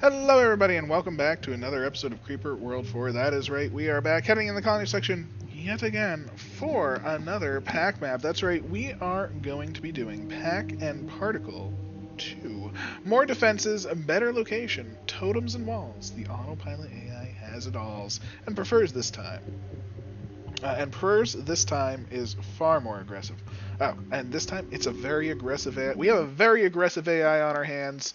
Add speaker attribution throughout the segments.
Speaker 1: Hello, everybody, and welcome back to another episode of Creeper World 4. That is right, we are back heading in the colony section yet again for another PAC map. That's right, we are going to be doing PAC and Particle 2. More defenses, a better location, totems and walls. The autopilot AI has it all, and prefers this time is far more aggressive. Oh, and this time it's a very aggressive AI. We have a very aggressive AI on our hands.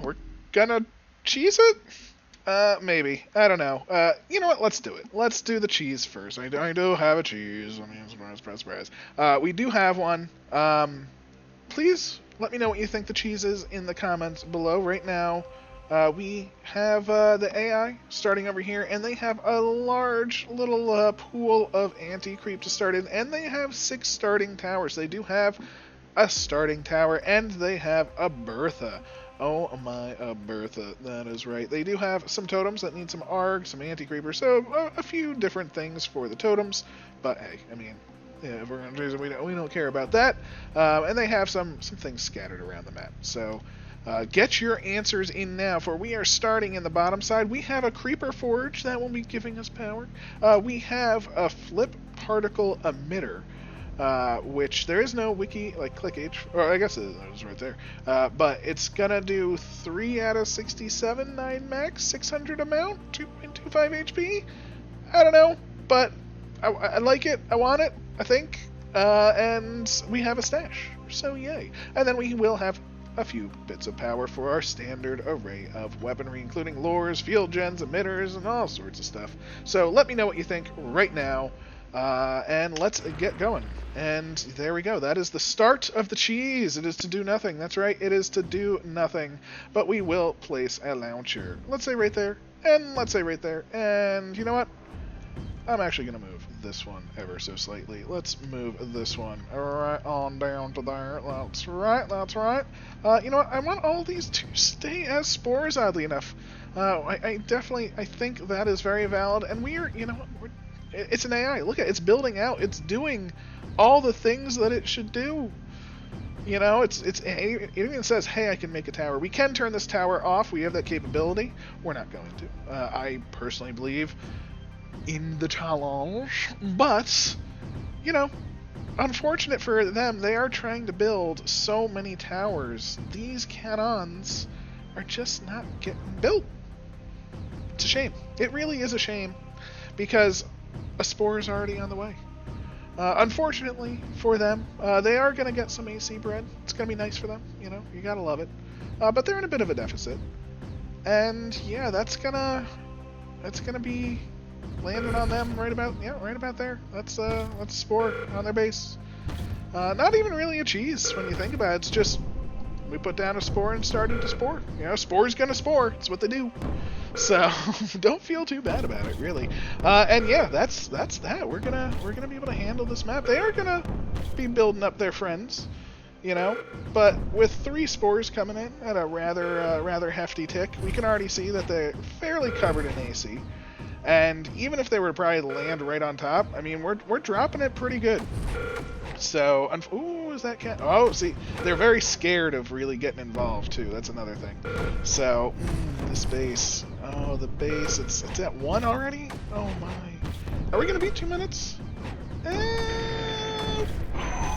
Speaker 1: We're gonna cheese it? Maybe. I don't know. You know what? Let's do it. Let's do the cheese first. I do have a cheese. I mean, surprise. We do have one. Please let me know what you think the cheese is in the comments below. Right now, we have the AI starting over here, and they have a large little pool of anti-creep to start in, and they have 6 starting towers. They do have a starting tower, and they have a Bertha. Oh my, Bertha, that is right. They do have some totems that need some ARG, some anti-creepers, so a few different things for the totems, but hey, I mean, yeah, if we're going to use it, we don't care about that. And they have some things scattered around the map, so get your answers in now, for we are starting in the bottom side. We have a Creeper Forge that will be giving us power. We have a Flip Particle Emitter, which there is no wiki, like click H, or I guess it was right there, but it's gonna do 3 out of 67, 9 max, 600 amount, 2.25 HP. I don't know, but I like it, I want it, I think, and we have a stash, so yay. And then we will have a few bits of power for our standard array of weaponry, including lures, field gens, emitters, and all sorts of stuff. So let me know what you think right now. And let's get going. And there we go. That is the start of the cheese. It is to do nothing. That's right. It is to do nothing. But we will place a launcher. Let's say right there. And let's say right there. And you know what? I'm actually going to move this one ever so slightly. Let's move this one right on down to there. That's right. That's right. You know what? I want all these to stay as spores, oddly enough. I think that is very valid. And we are, you know what? It's an AI. Look at it. It's building out. It's doing all the things that it should do. You know, it even says, hey, I can make a tower. We can turn this tower off. We have that capability. We're not going to. I personally believe in the challenge. But, you know, unfortunate for them, they are trying to build so many towers. These cannons are just not getting built. It's a shame. It really is a shame. Because a spore is already on the way. Unfortunately for them, they are going to get some AC bread. It's going to be nice for them, you know, you got to love it. But they're in a bit of a deficit. And yeah, that's going to be landing on them right about there. That's a spore on their base. Not even really a cheese when you think about it. It's just we put down a spore and started to spore. You know, spore's going to spore. It's what they do. So don't feel too bad about it, really. And yeah, that's that. We're gonna be able to handle this map. They are gonna be building up their friends, you know. But with 3 spores coming in at a rather hefty tick, we can already see that they're fairly covered in AC. And even if they were to probably land right on top, I mean, we're dropping it pretty good. So, ooh, is that cat? Oh, see, they're very scared of really getting involved too. That's another thing. So, this base. Oh, the base. It's at 1 already. Oh my. Are we gonna beat 2 minutes?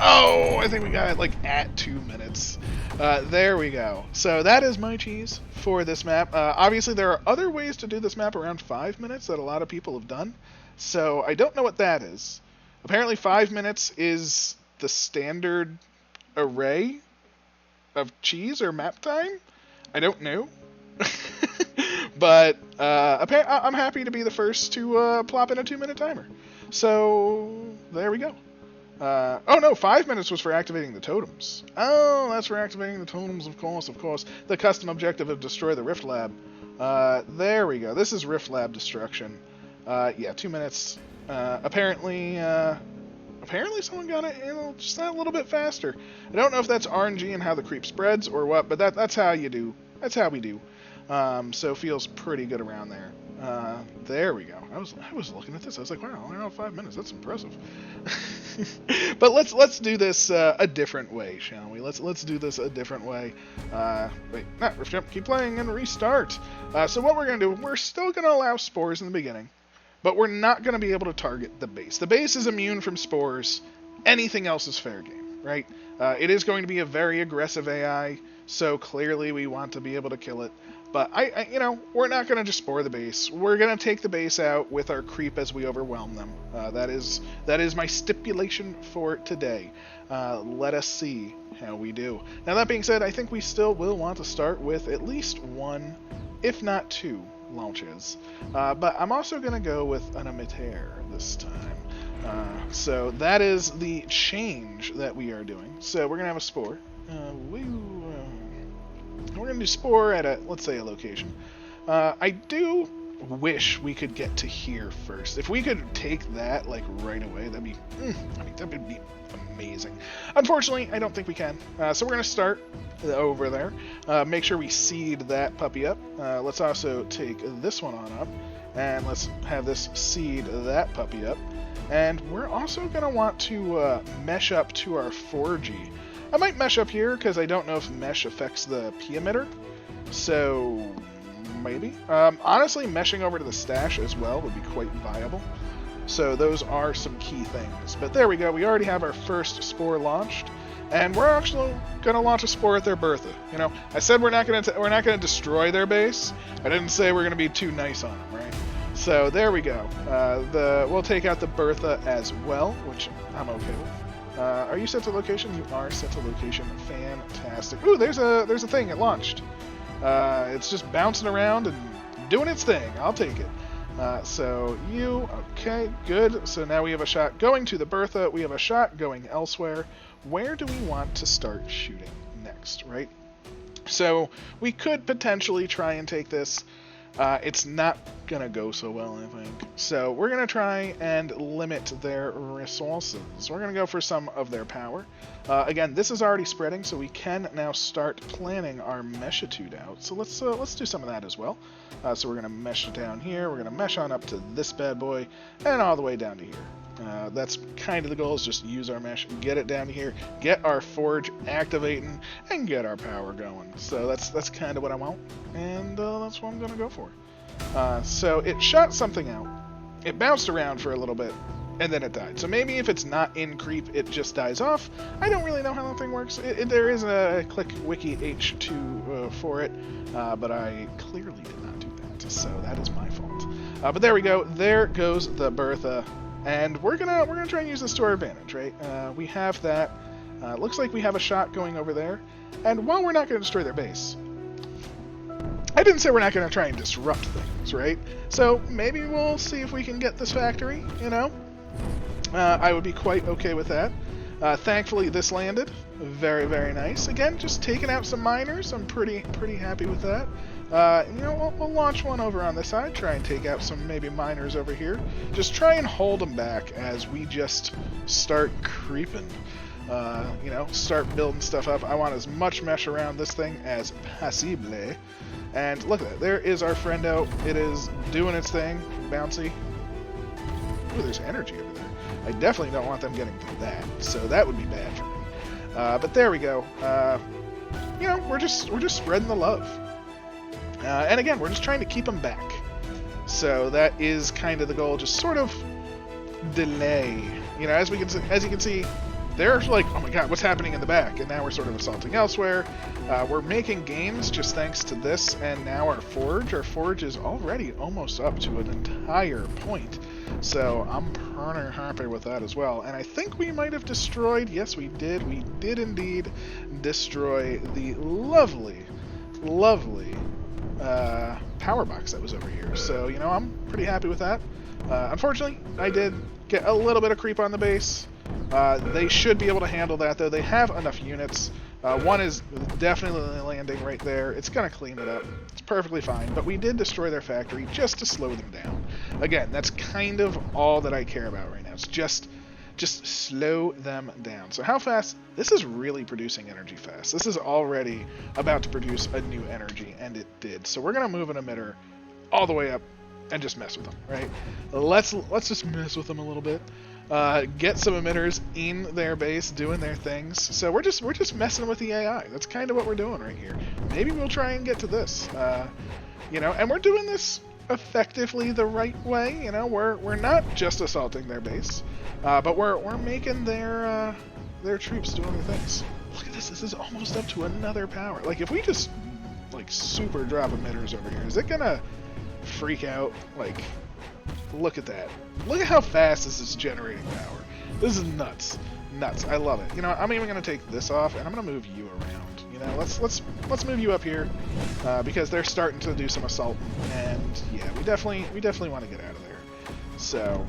Speaker 1: Oh, I think we got it like at 2 minutes. There we go. So that is my cheese for this map. Obviously, there are other ways to do this map around 5 minutes that a lot of people have done. So I don't know what that is. Apparently 5 minutes is the standard array of cheese or map time. I don't know. But I'm happy to be the first to plop in a 2-minute timer. So there we go. Oh no, 5 minutes was for activating the totems. Oh, that's for activating the totems, of course. The custom objective of destroy the Rift Lab. There we go. This is Rift Lab destruction. Yeah, 2 minutes. Apparently someone got it, you know, just a little bit faster. I don't know if that's RNG and how the creep spreads or what, but that's how you do. That's how we do. So feels pretty good around there. There we go. I was looking at this. I was like, wow, only around 5 minutes. That's impressive. But let's do this a different way, shall we? Let's do this a different way. Wait, not rift jump. Keep playing and restart. So what we're gonna do? We're still gonna allow spores in the beginning, but we're not gonna be able to target the base. The base is immune from spores. Anything else is fair game, right? It is going to be a very aggressive AI, so clearly we want to be able to kill it. But we're not going to just spore the base. We're going to take the base out with our creep as we overwhelm them. That is my stipulation for today. Let us see how we do. Now that being said, I think we still will want to start with at least one, if not two, launches. But I'm also going to go with an emitter this time. So that is the change that we are doing. So we're going to have a spore. We're going to do spore at let's say a location. I do wish we could get to here first. If we could take that like right away, that'd be amazing. Unfortunately, I don't think we can. So we're going to start over there. Make sure we seed that puppy up. Let's also take this one on up, and let's have this seed that puppy up. And we're also going to want to mesh up to our 4G. I might mesh up here because I don't know if mesh affects the P emitter, so maybe. Honestly, meshing over to the stash as well would be quite viable. So those are some key things. But there we go. We already have our first spore launched, and we're actually going to launch a spore at their Bertha. You know, I said we're not going to destroy their base. I didn't say we're going to be too nice on them, right? So there we go. We'll take out the Bertha as well, which I'm okay with. Are you set to location? You are set to location. Fantastic. Ooh, there's a thing. It launched. It's just bouncing around and doing its thing. I'll take it. Okay, good. So now we have a shot going to the Bertha. We have a shot going elsewhere. Where do we want to start shooting next, right? So we could potentially try and take this. It's not going to go so well, I think. So we're going to try and limit their resources. We're going to go for some of their power. Again, this is already spreading, so we can now start planning our meshitude out. So let's do some of that as well. So we're going to mesh down here. We're going to mesh on up to this bad boy and all the way down to here. That's kind of the goal, is just use our mesh, get it down to here, get our forge activating, and get our power going. So that's kind of what I want, and that's what I'm going to go for. So it shot something out, it bounced around for a little bit, and then it died. So maybe if it's not in creep, it just dies off. I don't really know how that thing works. There is a click wiki H2 for it, but I clearly did not do that, so that is my fault. But there we go. There goes the Bertha. And we're gonna try and use this to our advantage, right? We have that. Looks like we have a shot going over there. And while we're not going to destroy their base, I didn't say we're not going to try and disrupt things, right? So maybe we'll see if we can get this factory, you know? I would be quite okay with that. Thankfully, this landed. Very, very nice. Again, just taking out some miners. I'm pretty happy with that. We'll launch one over on this side, try and take out some maybe miners over here. Just try and hold them back as we just start creeping. Start building stuff up. I want as much mesh around this thing as possible. And look at that. There is our friend out. It is doing its thing. Bouncy. Ooh, there's energy over there. I definitely don't want them getting to that, so that would be bad for me. But there we go. We're just spreading the love. And again, we're just trying to keep them back. So that is kind of the goal, just sort of delay. As you can see, they're like, oh my god, what's happening in the back? And now we're sort of assaulting elsewhere. We're making gains just thanks to this, and now our forge is already almost up to an entire point. So I'm pretty happy with that as well. And I think we might have destroyed, yes we did indeed destroy the lovely power box that was over here. So, I'm pretty happy with that. Unfortunately, I did get a little bit of creep on the base. They should be able to handle that, though. They have enough units. One is definitely landing right there. It's going to clean it up. It's perfectly fine. But we did destroy their factory just to slow them down. Again, that's kind of all that I care about right now. It's just slow them down. So how fast? This is really producing energy fast. This is already about to produce a new energy, and it did. So we're going to move an emitter all the way up and just mess with them, right? Let's just mess with them a little bit. Get some emitters in their base doing their things. So we're just messing with the AI. That's kind of what we're doing right here. Maybe we'll try and get to this. And we're doing this effectively the right way. We're not just assaulting their base, but we're making their troops doing their things. Look at this. This is almost up to another power. Like if we just like super drop emitters over here, is it gonna freak out? Like, look at that. Look at how fast this is generating power. This is nuts. Nuts. I love it. I'm even gonna take this off and I'm gonna move you around. Let's move you up here because they're starting to do some assault, and yeah, we definitely want to get out of there. So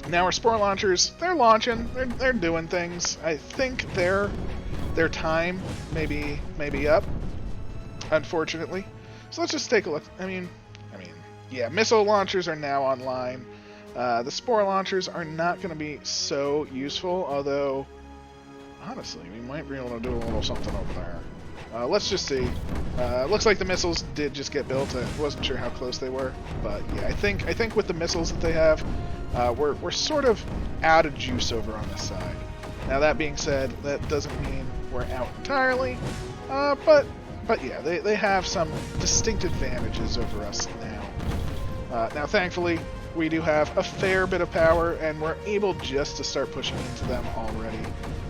Speaker 1: now our spore launchers, they're launching, they're doing things. I think their time may be up, unfortunately. So let's just take a look. Yeah, missile launchers are now online. The spore launchers are not going to be so useful, although honestly, we might be able to do a little something over there. Let's just see. Looks like the missiles did just get built. I wasn't sure how close they were, but yeah, I think with the missiles that they have, we're sort of out of juice over on this side. Now that being said, that doesn't mean we're out entirely, but yeah, they have some distinct advantages over us now. Now, thankfully, we do have a fair bit of power, and we're able just to start pushing into them already.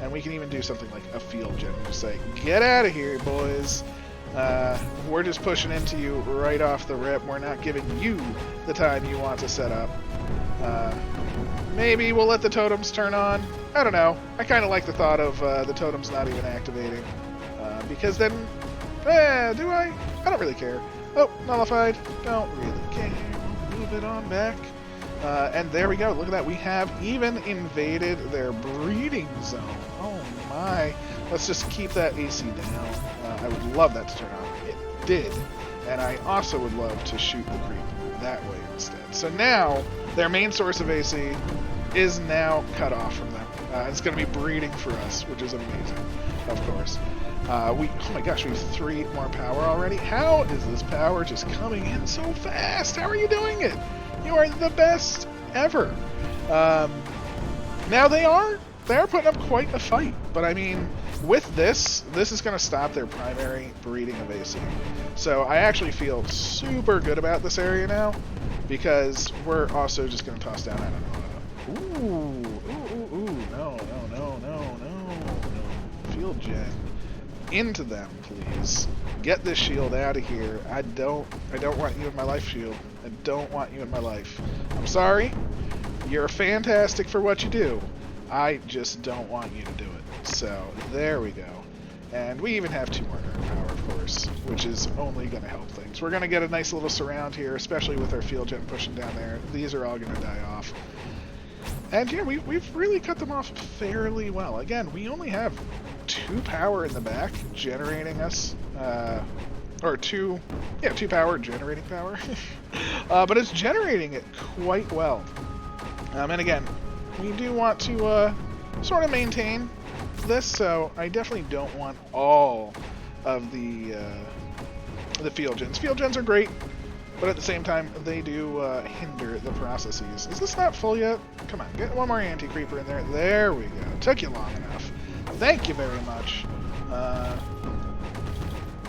Speaker 1: And we can even do something like a field gen and just say, get out of here, boys. We're just pushing into you right off the rip. We're not giving you the time you want to set up. Maybe we'll let the totems turn on. I don't know. I kind of like the thought of the totems not even activating. Because then, do I? I don't really care. Oh, nullified. Don't really care. We'll move it on back. And there we go. Look at that. We have even invaded their breeding zone. Oh my. Let's just keep that AC down. I would love that to turn on. It did. And I also would love to shoot the creep that way instead. So now, their main source of AC is now cut off from them. It's going to be breeding for us, which is amazing, of course. Oh my gosh, we have 3 more power already. How is this power just coming in so fast? How are you doing it? You are the best ever. Now they are putting up quite a fight, but I mean, with this is going to stop their primary breeding of AC. So I actually feel super good about this area now, because we're also just going to toss down, I don't know, no, field gen. Into them, please. Get this shield out of here. I don't want you in my life, shield. I don't want you in my life. I'm sorry. You're fantastic for what you do. I just don't want you to do it. So, there we go. And we even have 2 more power, of course, which is only going to help things. We're going to get a nice little surround here, especially with our field gen pushing down there. These are all going to die off. And yeah, we've really cut them off fairly well. Again, we only have 2 power in the back generating us, or 2 power generating power, but it's generating it quite well. And again, we do want to sort of maintain this, so I definitely don't want all of the field gens. Field gens are great, but at the same time, they do hinder the processes. Is this not full yet? Come on, get 1 more anti-creeper in there. There we go. Took you long enough. Thank you very much.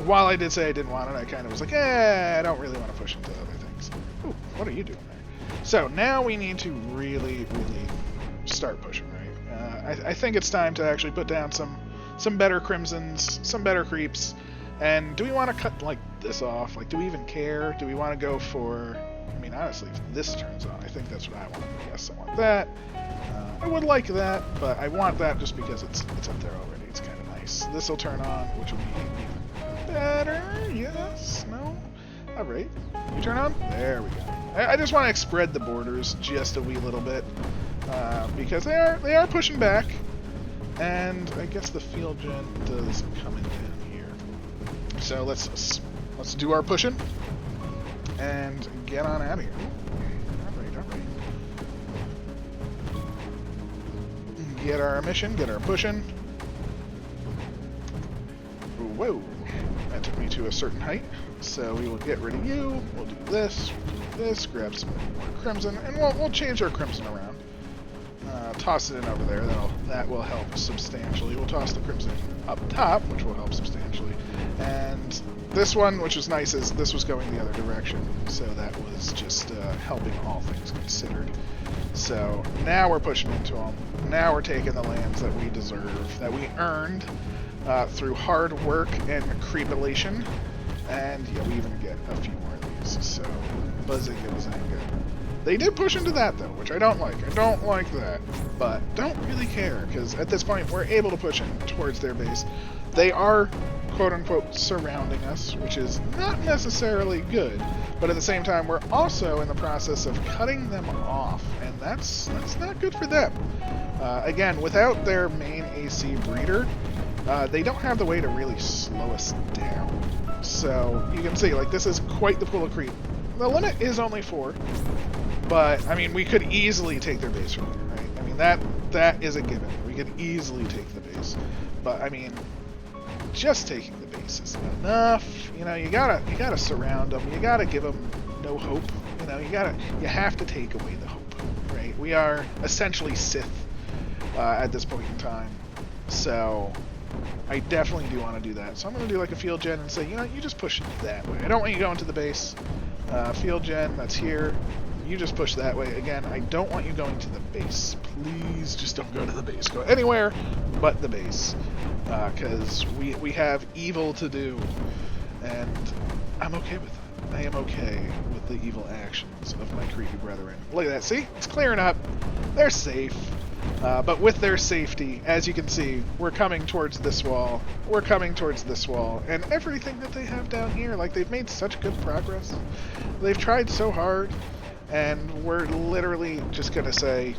Speaker 1: While I did say I didn't want it, I kind of was like, I don't really want to push into other things. Ooh, what are you doing there? So now we need to really, really start pushing, right? I think it's time to actually put down some better crimsons, some better creeps. And do we want to cut like this off? Like, do we even care? Do we want to go for? I mean, honestly, if this turns on, I think that's what I want. Yes, I want that. I would like that, but I want that just because it's up there already. It's kind of nice. This will turn on, which will be even better. Yes? No? All right. You turn on? There we go. I just want to spread the borders just a wee little bit because they are pushing back, and I guess the field gen does come in here. So let's do our pushing and get on out of here. Get our mission, get our pushing. Whoa, took me to a certain height. So we will get rid of you. We'll do this, grab some more crimson, and we'll change our crimson around. Toss it in over there. That will help substantially. We'll toss the crimson up top, which will help substantially. And this one, which was nice, is this was going the other direction, so that was just helping all things considered. So now we're pushing into them. Now we're taking the lands that we deserve, that we earned through hard work and creepulation. And yeah, we even get a few more of these. So Bazinga, Bazanga. They did push into that, though, which I don't like. I don't like that, but don't really care, because at this point, we're able to push in towards their base. They are, quote-unquote, surrounding us, which is not necessarily good, but at the same time, we're also in the process of cutting them off, and that's not good for them. Again, without their main AC breeder, they don't have the way to really slow us down. So, you can see, like, this is quite the pool of creep. The limit is only 4. But, I mean, we could easily take their base from here, right? I mean, that is a given. We could easily take the base. But, I mean, just taking the base isn't enough. You know, you gotta surround them. You gotta give them no hope. You know, you have to take away the hope, right? We are essentially Sith at this point in time. So, I definitely do want to do that. So I'm going to do like a field gen and say, you know, you just push it that way. I don't want you going to the base. Field gen, that's here. You just push that way. Again, I don't want you going to the base. Please just don't go to the base. Go anywhere but the base. Because we have evil to do. And I'm okay with it. I am okay with the evil actions of my creepy brethren. Look at that. See? It's clearing up. They're safe. But with their safety, as you can see, we're coming towards this wall. We're coming towards this wall. And everything that they have down here, like, they've made such good progress. They've tried so hard. And we're literally just going to say,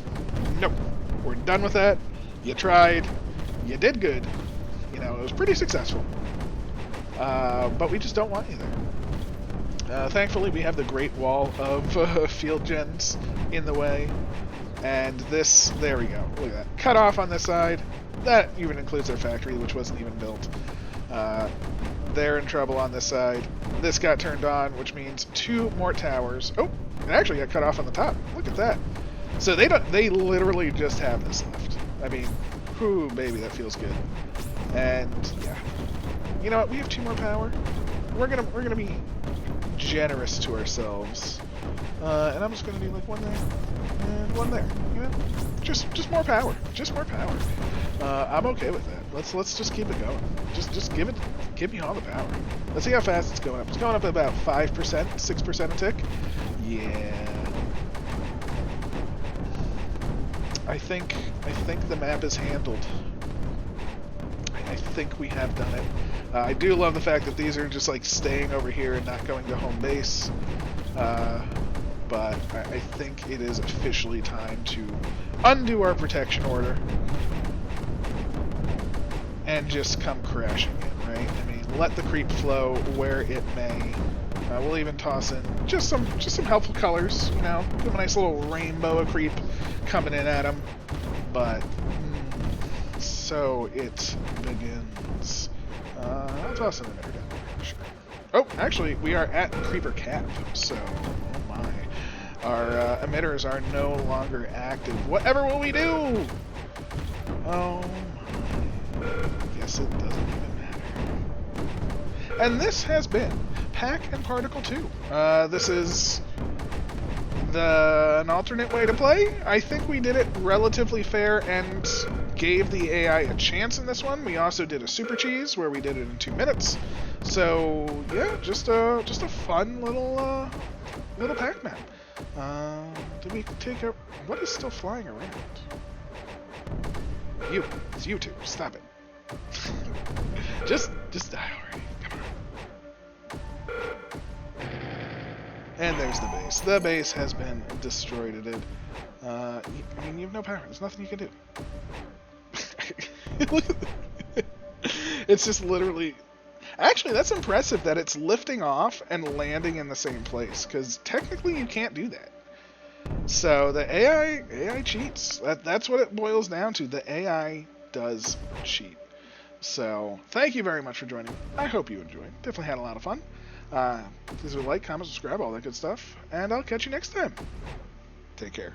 Speaker 1: nope, we're done with that. You tried. You did good. You know, it was pretty successful. But we just don't want you there. Thankfully, we have the Great Wall of field gens in the way. And this, there we go. Look at that. Cut off on this side. That even includes their factory, which wasn't even built. They're in trouble on this side. This got turned on, which means 2 more towers. Oh, it actually got cut off on the top. Look at that. So they literally just have this left. I mean, whew, baby, that feels good. And yeah. You know what? We have 2 more power. We're gonna be generous to ourselves. And I'm just gonna do like 1 there and 1 there. You know, just more power. Just more power. I'm okay with that. Let's just keep it going. Just give me all the power. Let's see how fast it's going up. It's going up about 5%, 6% a tick. Yeah. I think the map is handled. I think we have done it. I do love the fact that these are just like staying over here and not going to home base. But I think it is officially time to undo our protection order and just come crashing in, right? I mean, let the creep flow where it may. We'll even toss in just some helpful colors, you know, give a nice little rainbow of creep coming in at them. But so it begins. I'll toss in another down there, sure. Oh, actually, we are at creeper cap, so oh my. Our emitters are no longer active. Whatever will we do? Oh my. Guess it doesn't even matter. And this has been PAC and Particle 2. This is an alternate way to play. I think we did it relatively fair and gave the AI a chance in this one. We also did a super cheese where we did it in 2 minutes. So yeah, just a fun little PAC map. Did we take a... What is still flying around? It's you two. Stop it. just die already. Come on. And there's the base. The base has been destroyed. I mean, you have no power. There's nothing you can do. Look at that. It's just literally... Actually, that's impressive that it's lifting off and landing in the same place, because technically you can't do that. So the AI cheats. That's what it boils down to. The AI does cheat. So, thank you very much for joining. I hope you enjoyed. Definitely had a lot of fun. Please like, comment, subscribe, all that good stuff. And I'll catch you next time. Take care.